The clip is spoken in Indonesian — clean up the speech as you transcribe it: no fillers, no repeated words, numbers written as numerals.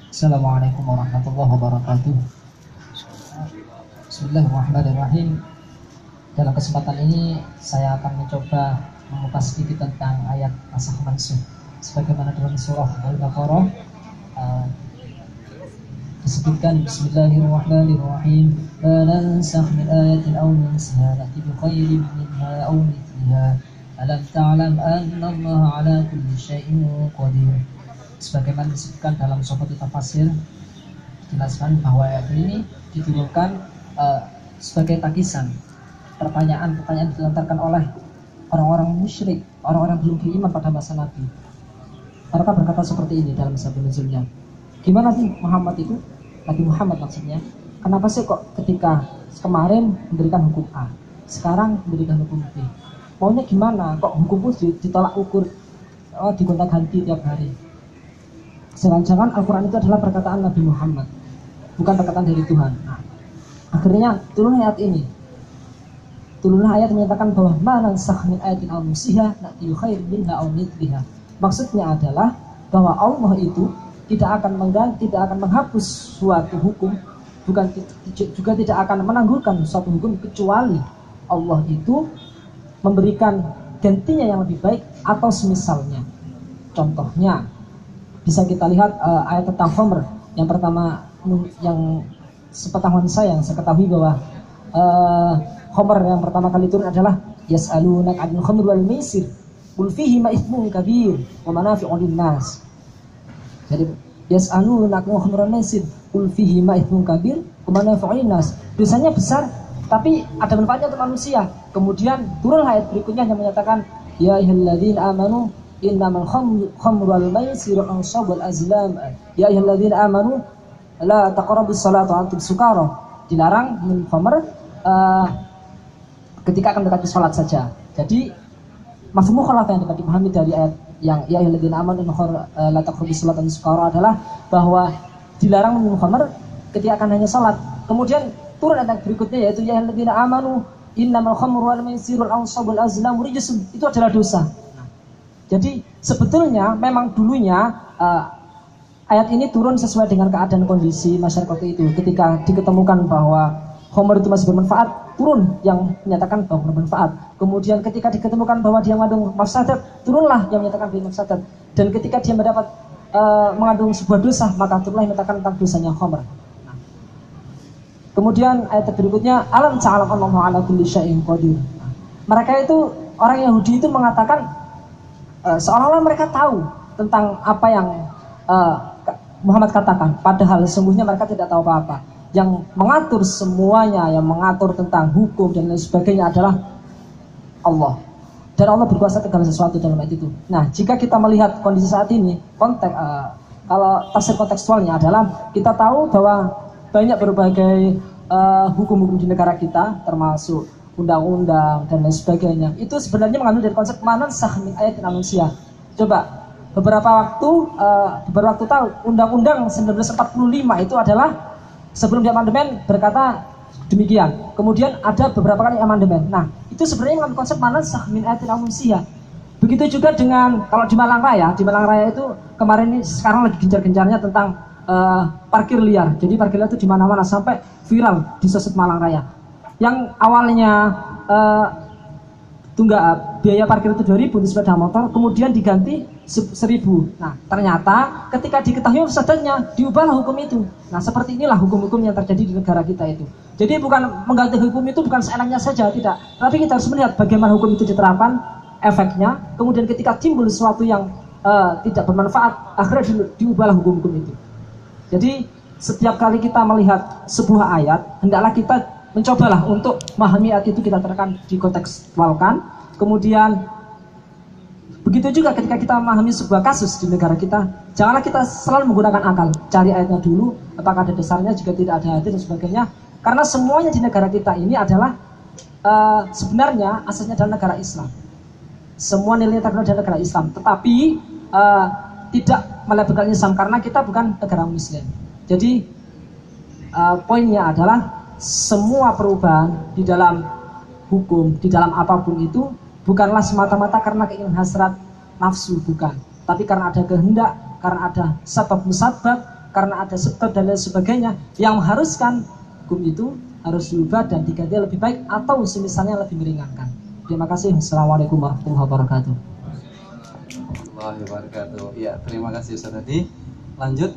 Assalamualaikum warahmatullahi wabarakatuh. Bismillahirrahmanirrahim. Dalam kesempatan ini saya akan mencoba mengupas sedikit tentang ayat nasakh mansukh. Sebagaimana dalam surah Al-Baqarah disebutkan Bismillahirrahmanirrahim. La nansakh min ayatin aw nunsiha na'ti bi khairin minha aw mithliha. Alam ta'lam anna Allah 'ala kulli syai'in qadir. Sebagaimana disebutkan dalam Sohbat Tafsir, dijelaskan bahwa ayat ini diturunkan sebagai takisan pertanyaan-pertanyaan dilontarkan oleh orang-orang musyrik, orang-orang belum beriman pada masa Nabi. Mereka berkata seperti ini dalam sabda nuzulnya. Gimana sih Muhammad itu? Nabi Muhammad maksudnya. Kenapa sih kok ketika kemarin memberikan hukum A, sekarang memberikan hukum B? Maunya gimana? Kok hukum itu ditolak ukur, digonta-ganti tiap hari? Jangan-jangan Al-Quran itu adalah perkataan Nabi Muhammad, bukan perkataan dari Tuhan. Nah, akhirnya turunlah ayat ini. Turunlah ayat menyatakan bahwa ma nansakh min ayatin aw nunsiha na'ti bi khairin minha aw mithliha. Maksudnya adalah bahwa Allah itu tidak akan mengganti, tidak akan menghapus suatu hukum, juga tidak akan menangguhkan suatu hukum, kecuali Allah itu memberikan gantinya yang lebih baik atau semisalnya. Contohnya bisa kita lihat ayat tentang Homer yang pertama, yang sepengetahuan saya, yang saya ketahui bahwa Homer yang pertama kali turun adalah yas'alunaka 'anil khamri wal maisir qul fihi ma itsmun kabir wa manafi'u lin-nas. Jadi yas'alunaka 'anil khamri wal maisir qul fihi ma itsmun kabir wa manafi'u lin-nas. Dosanya besar tapi ada manfaatnya untuk manusia. Kemudian turun ayat berikutnya yang menyatakan ya ayyuhalladzina amanu innamal khamru wal maisiru ansabul azlam ya ayyuhalladzina amanu la taqrabus salata wa antum sukara. Dilarang minum khamr ketika akan mendekati salat saja. Jadi mafhum mukhalafah yang dapat dipahami dari ayat yang ya ayyuhalladzina amanu la taqrabus salata wa antum sukara adalah bahwa dilarang minum khamr ketika akan hanya salat. Kemudian turun ayat berikutnya yaitu ya ayyuhalladzina amanu innamal khamru wal maisiru ansabul azlam rijsun. Itu adalah dosa. Jadi sebetulnya memang dulunya ayat ini turun sesuai dengan keadaan kondisi masyarakat itu. Ketika diketemukan bahwa khamr itu masih bermanfaat, turun yang menyatakan bahwa bermanfaat. Kemudian ketika diketemukan bahwa dia mengandung mafsadat, turunlah yang menyatakan bahwa mafsadat. Dan ketika dia mendapat mengandung sebuah dosa, maka turunlah yang menyatakan tentang dosanya khamr. Kemudian ayat berikutnya, alam ta'lam annahu 'ala kulli syai'in qadir. Mereka itu, orang Yahudi itu mengatakan seolah-olah mereka tahu tentang apa yang Muhammad katakan, padahal sesungguhnya mereka tidak tahu apa-apa. Yang mengatur semuanya, yang mengatur tentang hukum dan lain sebagainya adalah Allah. Dan Allah berkuasa segala sesuatu dalam ayat itu. Nah, jika kita melihat kondisi saat ini, kalau tafsir kontekstualnya adalah kita tahu bahwa banyak berbagai hukum-hukum di negara kita, termasuk undang-undang dan lain sebagainya, itu sebenarnya mengambil dari konsep manansakh min ayatin aw nunsiha. Coba beberapa waktu tahu Undang-Undang 1945 itu adalah sebelum diamandemen berkata demikian. Kemudian ada beberapa kali amandemen. Nah, itu sebenarnya mengambil konsep manansakh min ayatin aw nunsiha. Begitu juga dengan kalau di Malang Raya itu kemarin ini sekarang lagi gencar-gencarnya tentang parkir liar. Jadi parkir liar itu di mana-mana sampai viral di sosmed Malang Raya. Yang awalnya biaya parkir itu 2.000 untuk sepeda motor, kemudian diganti 1.000. Nah, ternyata ketika diketahui mafsadatnya, diubahlah hukum itu. Nah, seperti inilah hukum-hukum yang terjadi di negara kita itu. Jadi bukan mengganti hukum itu bukan seenaknya saja, tidak. Tapi kita harus melihat bagaimana hukum itu diterapkan, efeknya. Kemudian ketika timbul sesuatu yang tidak bermanfaat, akhirnya diubahlah hukum-hukum itu. Jadi setiap kali kita melihat sebuah ayat, hendaklah kita mencobalah untuk memahami ayat itu, kita terangkan, dikontekstualkan. Kemudian begitu juga ketika kita memahami sebuah kasus di negara kita, janganlah kita selalu menggunakan akal, cari ayatnya dulu, apakah ada dasarnya, jika tidak ada hadis dan sebagainya. Karena semuanya di negara kita ini adalah sebenarnya asasnya adalah negara Islam. Semua nilai terkenal adalah negara Islam, tetapi tidak melabelkan Islam karena kita bukan negara Muslim. Jadi poinnya adalah semua perubahan di dalam hukum, di dalam apapun itu bukanlah semata-mata karena keinginan hasrat nafsu, bukan, tapi karena ada kehendak, karena ada sebab musabab, karena ada sebab dan lain sebagainya yang mengharuskan hukum itu harus diubah dan diganti lebih baik atau semisalnya lebih meringankan. Terima kasih. Assalamualaikum warahmatullahi wabarakatuh. Warahmatullahi wabarakatuh. Ya, terima kasih Ustaz tadi. Lanjut.